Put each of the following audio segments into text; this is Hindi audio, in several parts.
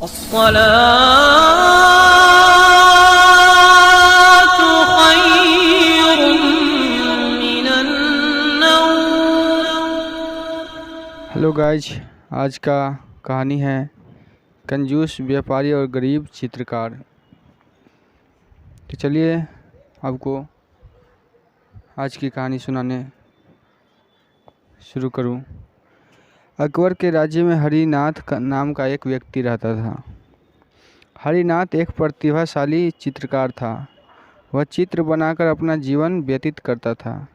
अस्सलातु खैरुम मिनन नौम। हेलो गाइज, आज का कहानी है कंजूस व्यापारी और गरीब चित्रकार। तो चलिए आपको आज की कहानी सुनाने शुरू करूं। अकबर के राज्य में हरिनाथ नाम का एक व्यक्ति रहता था। हरिनाथ एक प्रतिभाशाली चित्रकार था। वह चित्र बनाकर अपना जीवन व्यतीत करता था।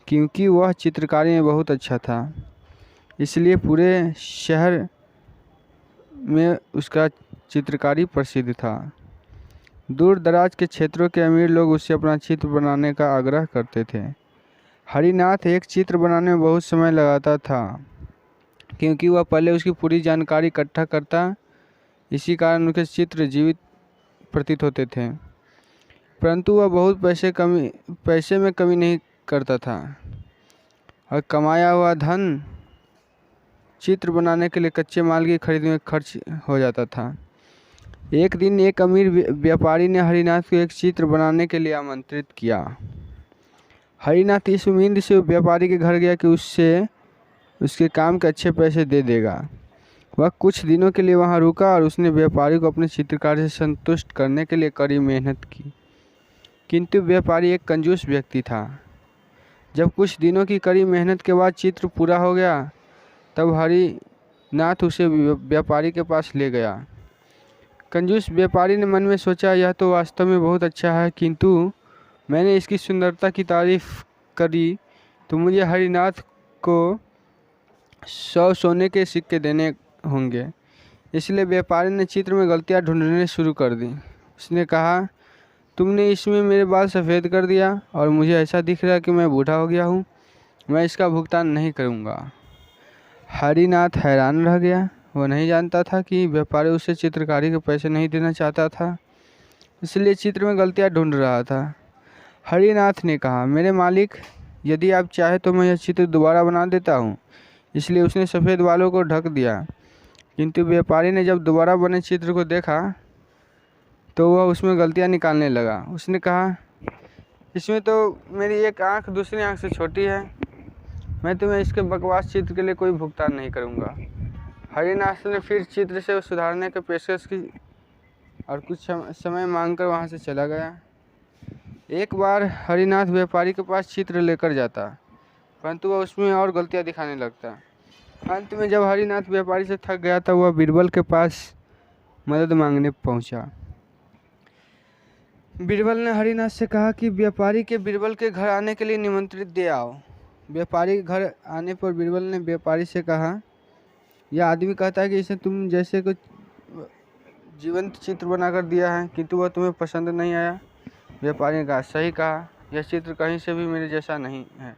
क्योंकि वह चित्रकारी में बहुत अच्छा था, इसलिए पूरे शहर में उसका चित्रकारी प्रसिद्ध था। दूर दराज के क्षेत्रों के अमीर लोग उससे अपना चित्र बनाने का आग्रह करते थे। हरिनाथ एक चित्र बनाने में बहुत समय लगाता था, क्योंकि वह पहले उसकी पूरी जानकारी इकट्ठा करता। इसी कारण उनके चित्र जीवित प्रतीत होते थे। परंतु वह बहुत पैसे में कमी नहीं करता था और कमाया हुआ धन चित्र बनाने के लिए कच्चे माल की खरीद में खर्च हो जाता था। एक दिन एक अमीर व्यापारी ने हरिनाथ को एक चित्र बनाने के लिए आमंत्रित किया। हरिनाथ इस उम्मीद से व्यापारी के घर गया कि उसके काम के अच्छे पैसे दे देगा। वह कुछ दिनों के लिए वहां रुका और उसने व्यापारी को अपने चित्रकारी से संतुष्ट करने के लिए कड़ी मेहनत की। किंतु व्यापारी एक कंजूस व्यक्ति था। जब कुछ दिनों की कड़ी मेहनत के बाद चित्र पूरा हो गया, तब हरिनाथ उसे व्यापारी के पास ले गया। कंजूस व्यापारी ने मन में सोचा, यह तो वास्तव में बहुत अच्छा है, किंतु मैंने इसकी सुंदरता की तारीफ करी तो मुझे हरिनाथ को 100 सोने के सिक्के देने होंगे। इसलिए व्यापारी ने चित्र में गलतियां ढूंढने शुरू कर दी। उसने कहा, तुमने इसमें मेरे बाल सफ़ेद कर दिया और मुझे ऐसा दिख रहा है कि मैं बूढ़ा हो गया हूँ। मैं इसका भुगतान नहीं करूँगा। हरिनाथ हैरान रह गया। वह नहीं जानता था कि व्यापारी उसे चित्रकारी के पैसे नहीं देना चाहता था, इसलिए चित्र में गलतियां ढूंढ रहा था। हरिनाथ ने कहा, मेरे मालिक, यदि आप चाहे तो मैं यह चित्र दोबारा बना देता हूँ। इसलिए उसने सफ़ेद बालों को ढक दिया। किंतु व्यापारी ने जब दोबारा बने चित्र को देखा तो वह उसमें गलतियाँ निकालने लगा। उसने कहा, इसमें तो मेरी एक आँख दूसरी आँख से छोटी है। मैं तुम्हें इसके बकवास चित्र के लिए कोई भुगतान नहीं करूँगा। हरिनाथ ने फिर चित्र से सुधारने की पेशकश की और कुछ समय मांगकर वहाँ से चला गया। एक बार हरिनाथ व्यापारी के पास चित्र लेकर जाता, परंतु वह उसमें और गलतियाँ दिखाने लगता। अंत में जब हरिनाथ व्यापारी से थक गया था, वह बीरबल के पास मदद मांगने पहुंचा। बीरबल ने हरिनाथ से कहा कि व्यापारी के बीरबल के घर आने के लिए निमंत्रित दे आओ। व्यापारी के घर आने पर बीरबल ने व्यापारी से कहा, यह आदमी कहता है कि इसे तुम जैसे कुछ जीवंत चित्र बनाकर दिया है, किंतु वह तुम्हें पसंद नहीं आया। व्यापारी ने कहा, सही कहा, यह चित्र कहीं से भी मेरे जैसा नहीं है।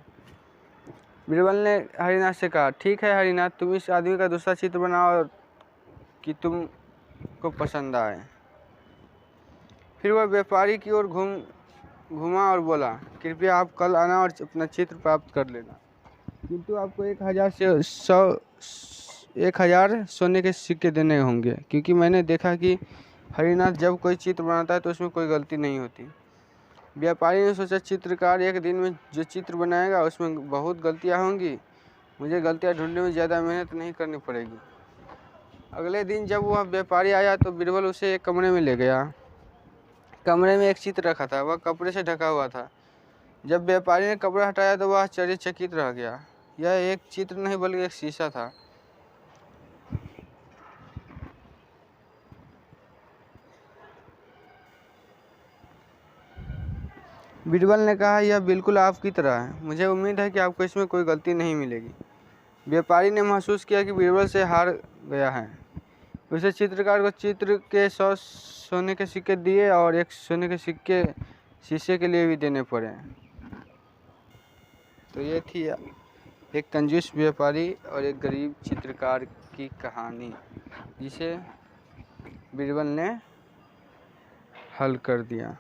बीरबल ने हरिनाथ से कहा, ठीक है हरिनाथ, तुम इस आदमी का दूसरा चित्र बनाओ कि तुमको पसंद आए। फिर वह व्यापारी की ओर घूमा और बोला, कृपया आप कल आना और अपना चित्र प्राप्त कर लेना, किंतु आपको 1000 सोने के सिक्के देने होंगे, क्योंकि मैंने देखा कि हरिनाथ जब कोई चित्र बनाता है तो उसमें कोई गलती नहीं होती। व्यापारी ने सोचा, चित्रकार एक दिन में जो चित्र बनाएगा उसमें बहुत गलतियां होंगी। मुझे गलतियां ढूंढने में ज़्यादा मेहनत नहीं करनी पड़ेगी। अगले दिन जब वह व्यापारी आया तो बीरबल उसे एक कमरे में ले गया। कमरे में एक चित्र रखा था, वह कपड़े से ढका हुआ था। जब व्यापारी ने कपड़ा हटाया तो वह आश्चर्यचकित रह गया। यह एक चित्र नहीं बल्कि एक शीशा था। बीरबल ने कहा, यह बिल्कुल आपकी तरह है। मुझे उम्मीद है कि आपको इसमें कोई गलती नहीं मिलेगी। व्यापारी ने महसूस किया कि बीरबल से हार गया है। उसे चित्रकार को चित्र के 100 सोने के सिक्के दिए और 1 सोने के सिक्के शीशे के लिए भी देने पड़े। तो ये थी एक कंजूस व्यापारी और एक गरीब चित्रकार की कहानी, जिसे बीरबल ने हल कर दिया।